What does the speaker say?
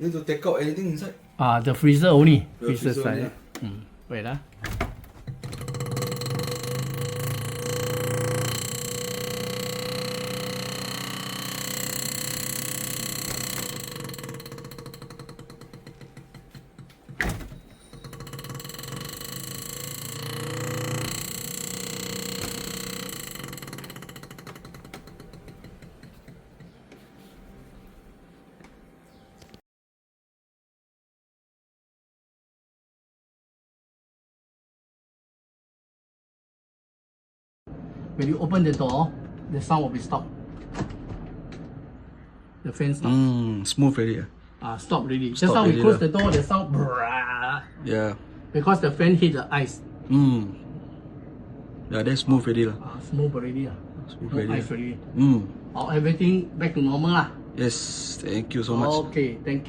Need to take out anything inside? The freezer only. The Freezer freezer side. only. Wait When you open the door, the sound will be stopped. The fan stop. Smooth already. Stop really. Just Stop now we already close lah. the door, the sound brrrr, Yeah. because the fan hit the ice. Yeah, that's smooth already lah. Smooth already. Smooth No already. ice already. Mm. Everything back to normal lah. Yes, thank you so much. Okay, thank you.